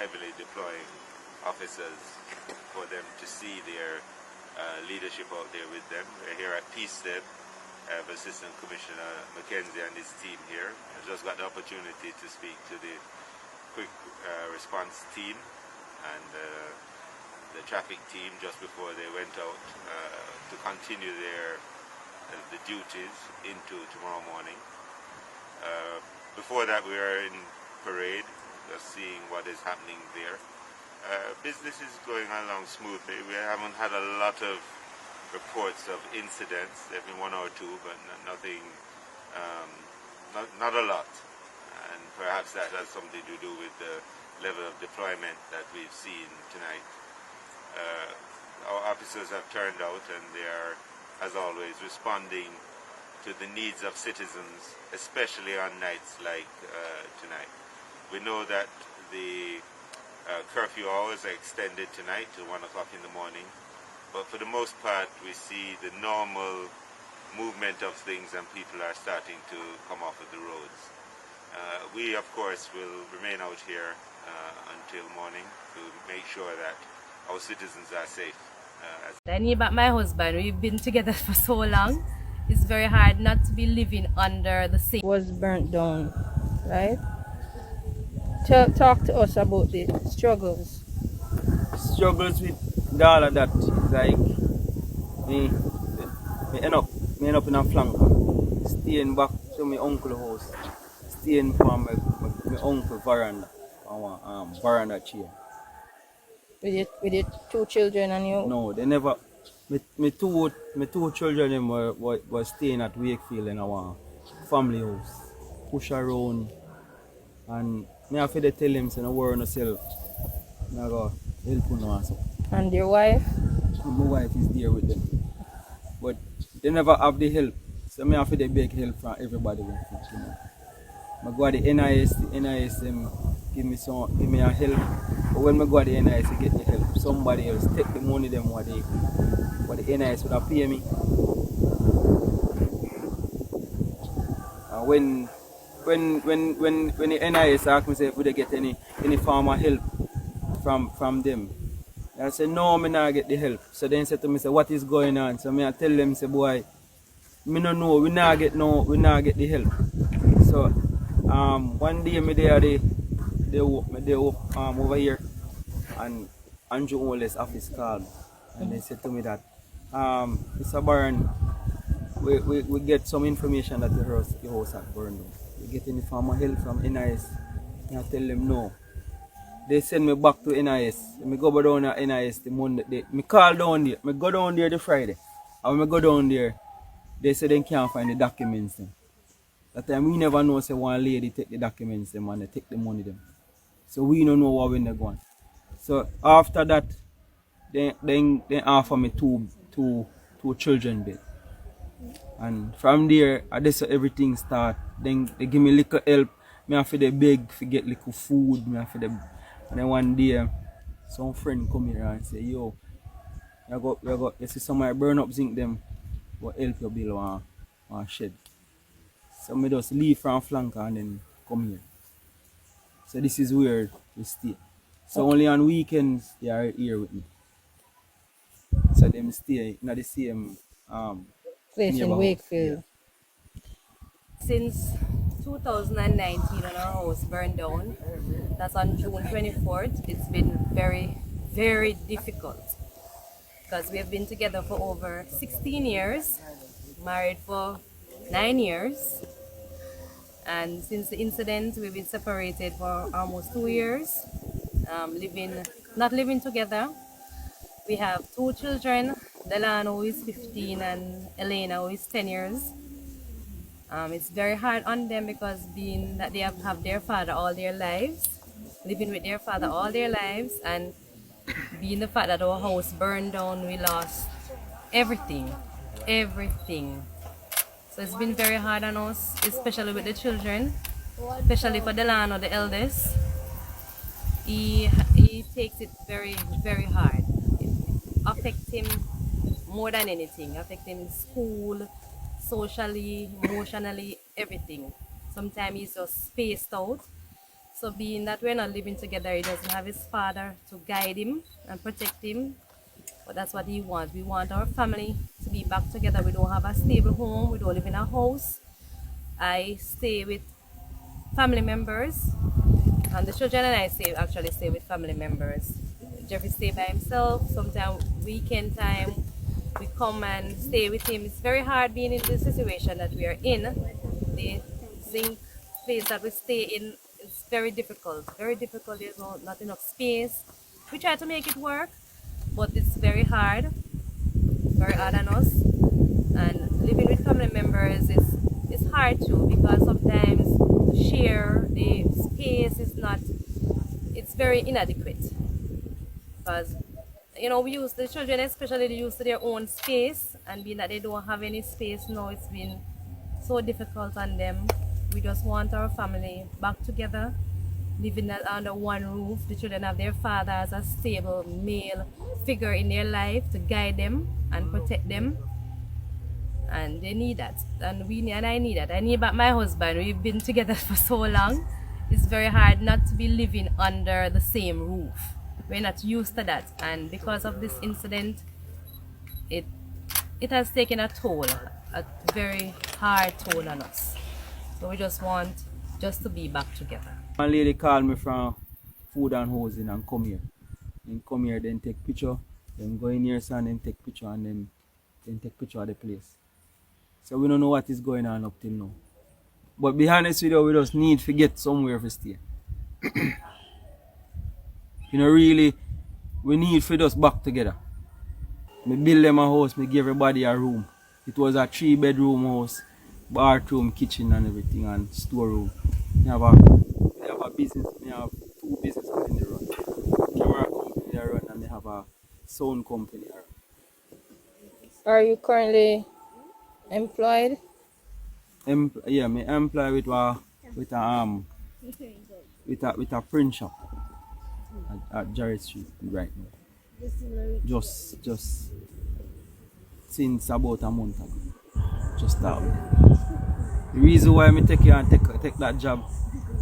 heavily deploying officers for them to see their leadership out there with them. We're here at Peace-Step. I have Assistant Commissioner Mackenzie and his team here. I just got the opportunity to speak to the quick response team and the traffic team just before they went out to continue the duties into tomorrow morning. Before that, we were in parade, just seeing what is happening there. Business is going along smoothly. We haven't had a lot of reports of incidents. There have been one or two, but nothing, not a lot. And perhaps that has something to do with the level of deployment that we've seen tonight. Our officers have turned out and they are, as always, responding to the needs of citizens, especially on nights like tonight. We know that the curfew hours are extended tonight to 1 o'clock in the morning, but for the most part we see the normal movement of things and people are starting to come off of the roads. We, of course, will remain out here until morning to make sure that our citizens are safe. I need back my husband. We've been together for so long. It's very hard not to be living under the same. Was burnt down, right? Talk to us about the struggles. Struggles with all of that. Like me end up in a flank, staying back to my uncle's house, staying from my uncle veranda, our veranda chair. With your two children and you? No, they never. My two children them were staying at Wakefield in our family house. Push around, and me have to tell them, say no worry yourself. I go help you now. And your wife? My wife is there with them, but they never have the help. So me have to beg help from everybody. You know. I go to the NIS them give me a help. But when I go to the NIS to get the help, somebody else take the money them what the NIS would have pay me. And when the NIS ask me say would they get any form of help from them, I say no, me not get the help. So then say to me say what is going on? So me I tell them say boy, me no know, we not get the help. So one day me they over here, and Andrew Ole's office called and they said to me that Mr. Barron, we get some information that your house had burned down. You get any form of help from NIS? And I tell them no. They send me back to NIS. I go down at NIS the Monday. I call down there. I go down there the Friday. And when I go down there, they say they can't find the documents then. That time we never know say one lady take the documents them and they take the money them. So we don't know what when they're going. So after that, they offer me two children bed. And from there, that's how everything start. Then they give me little help. Me have to beg to get little food. Me have to and then one day, some friend come here and say, yo, you see somebody burn up zinc them, what help you build one shed. So me just leave from Flanker and then come here. So this is where we stay. So only on weekends they are here with me. So them stay in the same place in Wakefield. Since 2019 when our house burned down, that's on June 24th, it's been very, very difficult because we have been together for over 16 years, married for 9 years, and since the incident we've been separated for almost 2 years, not living together. We have two children, Delano who is 15 and Elena who is 10 years. It's very hard on them because being that they have their father all their lives, living with their father all their lives, and being the fact that our house burned down, we lost everything. So it's been very hard on us, especially with the children, especially for Delano, the eldest. He takes it very, very hard. It affects him more than anything. It affects him in school, socially, emotionally, everything. Sometimes he's just spaced out. So being that we're not living together, he doesn't have his father to guide him and protect him. But that's what he wants. We want our family to be back together. We don't have a stable home. We don't live in a house. I stay with family members, and the children and I actually stay with family members. Jeffrey stay by himself. Sometimes weekend time, we come and stay with him. It's very hard being in the situation that we are in. The zinc place that we stay in is very difficult. Very difficult. There's not enough space. We try to make it work, but it's very hard on us. And living with family members is hard too, because sometimes to share the space is not, it's very inadequate. Because we use the children, especially they used to their own space, and being that they don't have any space now, it's been so difficult on them. We just want our family back together, living under one roof. The children have their father as a stable male figure in their life to guide them and protect them, and they need that, and I need that. I need back my husband. We've been together for so long. It's very hard not to be living under the same roof. We're not used to that, and because of this incident, it has taken a toll, a very hard toll on us. So we just want just to be back together. One lady called me from food and housing and come here. Then come here, then take picture. Then go in here, son, then take picture, and then take picture of the place. So we don't know what is going on up till now. But be honest with you, we just need to get somewhere to stay. Really, we need to just back together. Me build them a house, me give everybody a room. It was a 3-bedroom house, bathroom, kitchen and everything, and storeroom. Me have a business, me have 2 businesses in the run. Camera company I run, and me have a sound company I run. Are you currently employed? Yeah, me employ with a print shop at Jarrett Street right now. Just since about a month ago. Just that way. The reason why I take that job,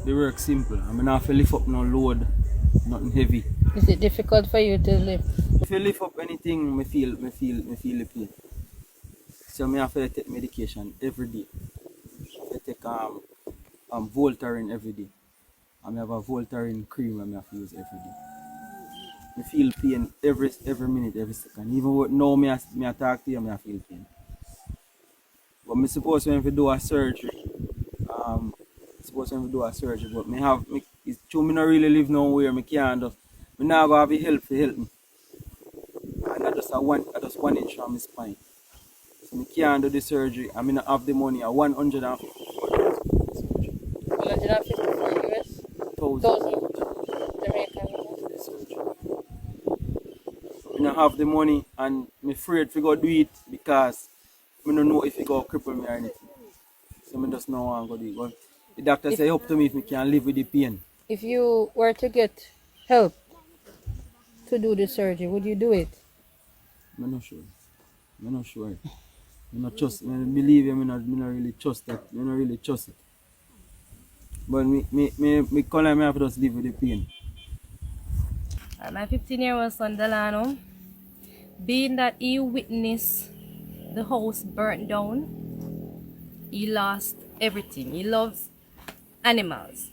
the work simple. I mean, I have to lift up no load, nothing heavy. Is it difficult for you to lift? If you lift up anything, me feel the pain. So I have to take medication every day. I take Voltaren every day. I have a Voltaren cream I have to use every day. I feel pain every minute, every second. Even now I talk to you, I feel pain. But I'm supposed to do a surgery. But it's true, I don't really live nowhere. I can't just, I now have the help to help me. And I just one inch from my spine. So I can't do the surgery. I mean, I have the money. I 150 for the surgery. 154 US? 1,000 Jamaican. I have the money, and I'm afraid to go do it because I don't know if it go cripple me or anything. So I just know I'm going to do it. But the doctor say up to me if I can live with the pain. If you were to get help to do the surgery, would you do it? I'm not sure. I not trust. I believe him. I not really trust that. I not really trust it. But me call him. I have to just live with the pain. My 15-year-old son Delano, being that he witnessed the house burnt down, he lost everything. He loves animals,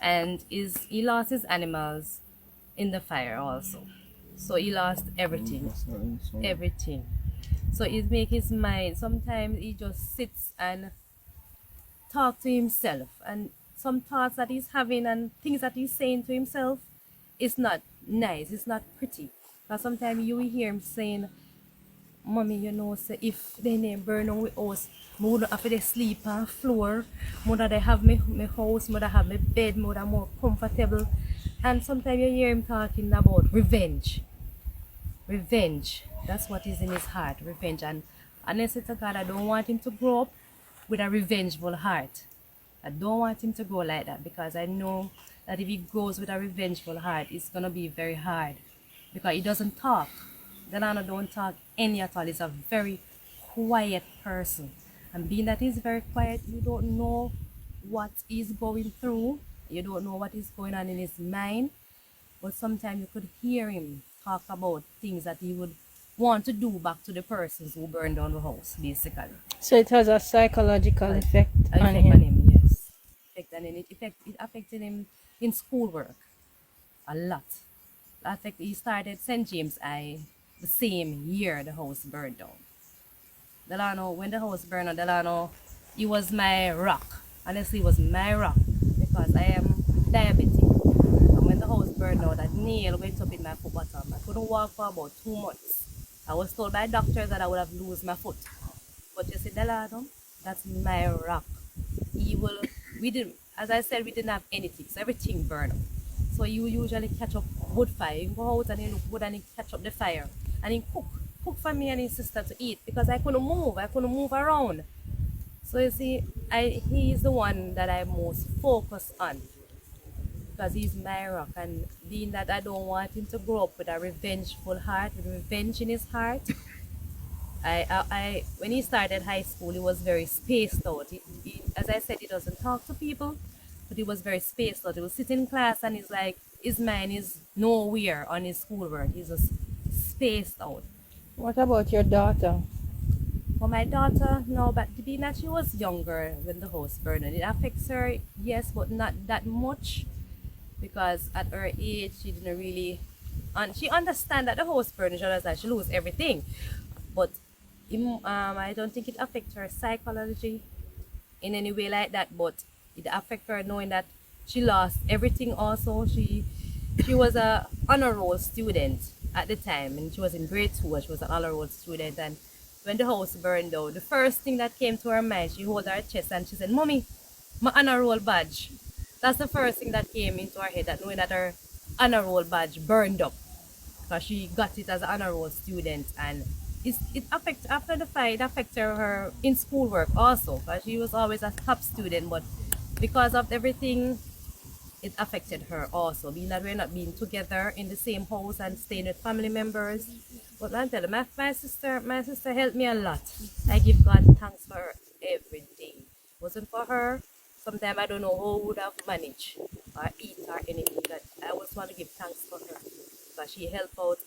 and he lost his animals in the fire also. So he lost everything. Everything. So it makes his mind, sometimes he just sits and talk to himself, and some thoughts that he's having and things that he's saying to himself is not nice, it's not pretty. Because sometimes you will hear him saying, Mommy, say if they name burn down with us, I would have to sleep on the floor, I they have my house, I have my bed, I more comfortable. And sometimes you hear him talking about revenge. Revenge. That's what is in his heart, revenge. And honestly to God, I don't want him to grow up with a revengeful heart. I don't want him to grow like that, because I know that if he grows with a revengeful heart, it's going to be very hard. Because he doesn't talk. Delano don't talk any at all. He's a very quiet person. And being that he's very quiet, you don't know what he's going through You don't know what is going on in his mind, but sometimes you could hear him talk about things that he would want to do back to the persons who burned down the house, basically. So it has a psychological effect on Effect on him. him, yes. And then it affected him in schoolwork a lot. He started St. James I the same year the house burned down. Delano, when the house burned down, Delano, he was my rock. Honestly, he was my rock because I am diabetic. And when the house burned down, that nail went up in my foot bottom. I couldn't walk for about 2 months. I was told by doctors that I would have lost my foot. But you see, Delano, that's my rock. He will, we didn't, as I said, we didn't have anything, so everything burned up. So you usually catch up wood fire. You go out and you look wood and you catch up the fire. And he cook for me and his sister to eat because I couldn't move around. So you see, he is the one that I most focus on because he's my rock. And being that I don't want him to grow up with a revengeful heart, with revenge in his heart, when he started high school, he was very spaced out. As I said, he doesn't talk to people, but he was very spaced out. He would sit in class and he's like, his mind is nowhere on his schoolwork. He's just spaced out. What about your daughter? For my daughter, no, but being that she was younger when the house burned, it affects her, yes, but not that much because at her age, she didn't really, and she understand that the house burned, she understand she lose everything, but I don't think it affects her psychology in any way like that, but it affects her knowing that she lost everything also. She was a honor roll student at the time and she was in grade 2 and she was an honor roll student, and when the house burned down, the first thing that came to her mind, she held her chest and she said, "Mommy, my honor roll badge." That's the first thing that came into her head, that knowing that her honor roll badge burned up because she got it as an honor roll student, and it affects after the fire. It affected her in schoolwork also because she was always a top student, but because of everything, it affected her also. Being that we're not being together in the same house and staying with family members. But I tell you, my sister helped me a lot. I give God thanks for her every day. Wasn't for her, sometimes I don't know who would have managed or eat or anything. But I always want to give thanks for her because she helped out